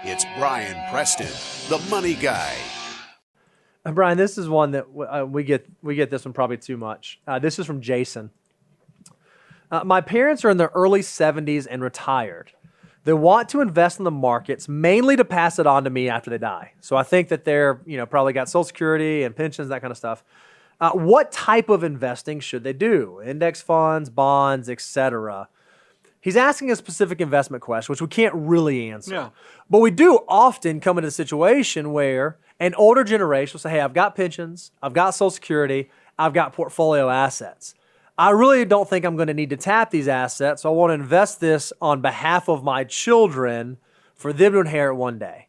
It's Brian Preston, the money guy. Brian, this is one that we get this one probably too much. This is from Jason. My parents are in their early 70s and retired. They want to invest in the markets mainly to pass it on to me after they die. So I think that they're, probably got Social Security and pensions, that kind of stuff. What type of investing should they do? Index funds, bonds, etc. He's asking a specific investment question, which we can't really answer. Yeah. But we do often come into a situation where an older generation will say, hey, I've got pensions, I've got Social Security, I've got portfolio assets. I really don't think I'm going to need to tap these assets, so I want to invest this on behalf of my children for them to inherit one day.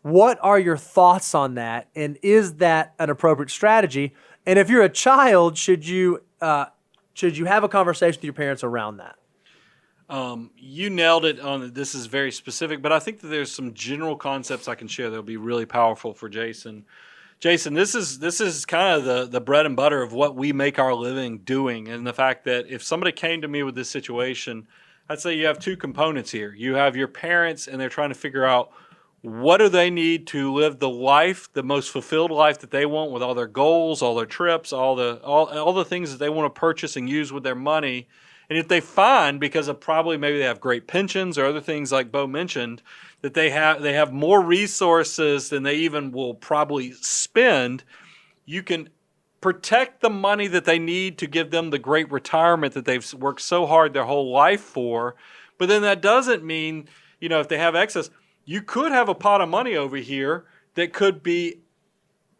What are your thoughts on that, and is that an appropriate strategy? And if you're a child, should you have a conversation with your parents around that? You nailed it on this is very specific, but I think that there's some general concepts I can share that will be really powerful for Jason. Jason, this is kind of the bread and butter of what we make our living doing, and the fact that if somebody came to me with this situation, I'd say you have two components here. You have your parents, and they're trying to figure out what do they need to live the life, the most fulfilled life that they want, with all their goals, all their trips, all the things that they want to purchase and use with their money. And if they find, because of probably maybe they have great pensions or other things like Bo mentioned, that they have more resources than they even will probably spend, you can protect the money that they need to give them the great retirement that they've worked so hard their whole life for. But then that doesn't mean, if they have excess, you could have a pot of money over here that could be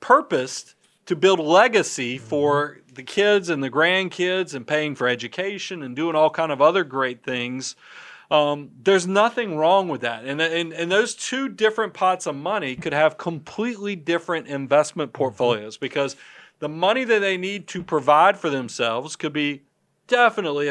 purposed to build legacy for the kids and the grandkids and paying for education and doing all kind of other great things. There's nothing wrong with that. And those two different pots of money could have completely different investment portfolios, because the money that they need to provide for themselves could be definitely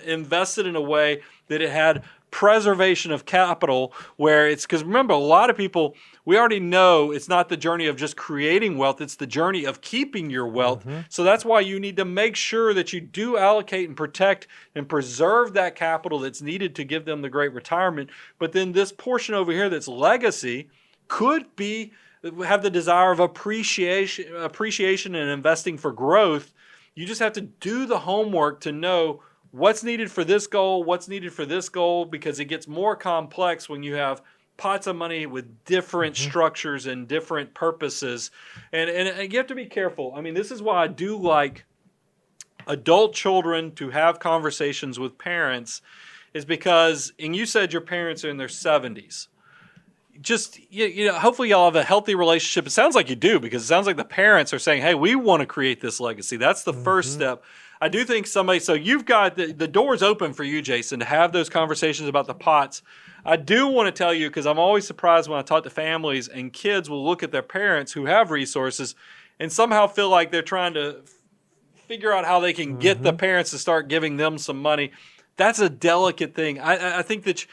invested in a way that it had preservation of capital, where it's, because remember, a lot of people, we already know it's not the journey of just creating wealth, it's the journey of keeping your wealth. So that's why you need to make sure that you do allocate and protect and preserve that capital that's needed to give them the great retirement. But then this portion over here that's legacy could have the desire of appreciation and investing for growth. You just have to do the homework to know what's needed for this goal, what's needed for this goal, because it gets more complex when you have pots of money with different structures and different purposes. And you have to be careful. I mean, this is why I do like adult children to have conversations with parents, is because, and you said your parents are in their 70s. Just, hopefully y'all have a healthy relationship. It sounds like you do, because it sounds like the parents are saying, hey, we want to create this legacy. That's the first step. I do think so you've got the doors open for you, Jason, to have those conversations about the pots. I do want to tell you, because I'm always surprised when I talk to families and kids will look at their parents who have resources and somehow feel like they're trying to figure out how they can get the parents to start giving them some money. That's a delicate thing. I think that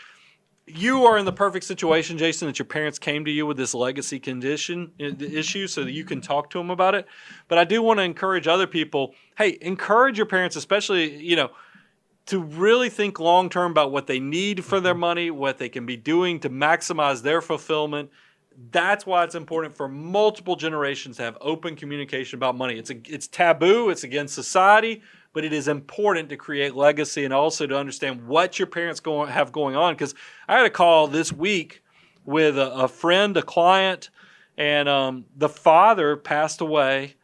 you are in the perfect situation, Jason, that your parents came to you with this legacy issue so that you can talk to them about it. But I do want to encourage other people, hey, encourage your parents, especially, to really think long-term about what they need for their money, what they can be doing to maximize their fulfillment. That's why it's important for multiple generations to have open communication about money. It's taboo, it's against society, but it is important to create legacy and also to understand what your parents have going on. Because I had a call this week with a friend, a client, and the father passed away.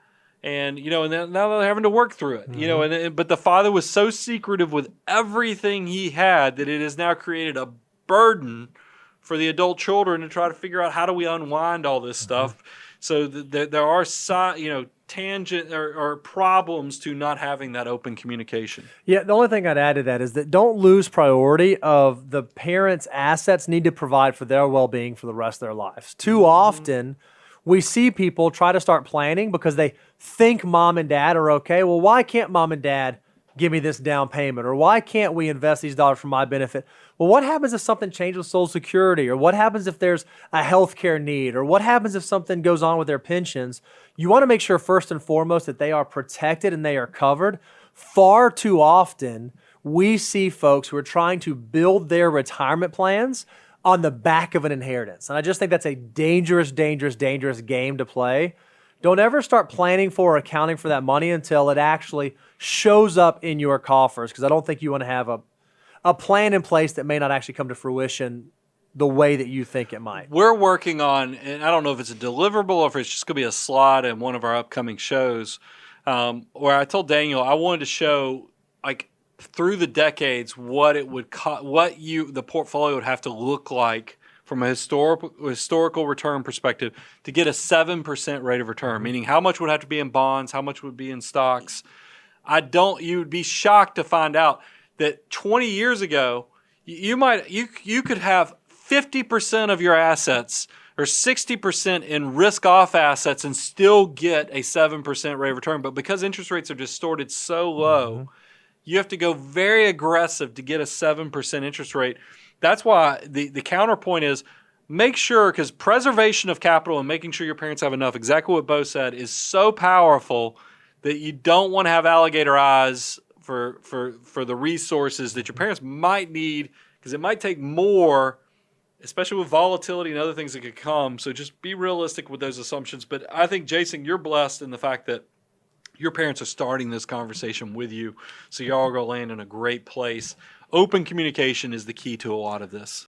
And, and now they're having to work through it, but the father was so secretive with everything he had that it has now created a burden for the adult children to try to figure out, how do we unwind all this stuff? So there are tangent or problems to not having that open communication. Yeah, the only thing I'd add to that is that don't lose priority of the parents' assets need to provide for their well-being for the rest of their lives. Too often, we see people try to start planning because they think mom and dad are okay. Well, why can't mom and dad give me this down payment? Or why can't we invest these dollars for my benefit? Well, what happens if something changes with Social Security? Or what happens if there's a healthcare need? Or what happens if something goes on with their pensions? You want to make sure first and foremost that they are protected and they are covered. Far too often, we see folks who are trying to build their retirement plans on the back of an inheritance. And I just think that's a dangerous, dangerous, dangerous game to play. Don't ever start planning for or accounting for that money until it actually shows up in your coffers, because I don't think you want to have a plan in place that may not actually come to fruition the way that you think it might. We're working on, and I don't know if it's a deliverable or if it's just going to be a slide in one of our upcoming shows, where I told Daniel I wanted to show, like, through the decades what it would the portfolio would have to look like from a historical return perspective to get a 7% rate of return, meaning how much would have to be in bonds, how much would be in stocks. You would be shocked to find out that 20 years ago, you could have 50% of your assets or 60% in risk-off assets and still get a 7% rate of return. But because interest rates are distorted so low, you have to go very aggressive to get a 7% interest rate. That's why the counterpoint is make sure, because preservation of capital and making sure your parents have enough, exactly what Bo said, is so powerful that you don't want to have alligator eyes for the resources that your parents might need, because it might take more, especially with volatility and other things that could come. So just be realistic with those assumptions. But I think, Jason, you're blessed in the fact that your parents are starting this conversation with you, so y'all are going to land in a great place. Open communication is the key to a lot of this.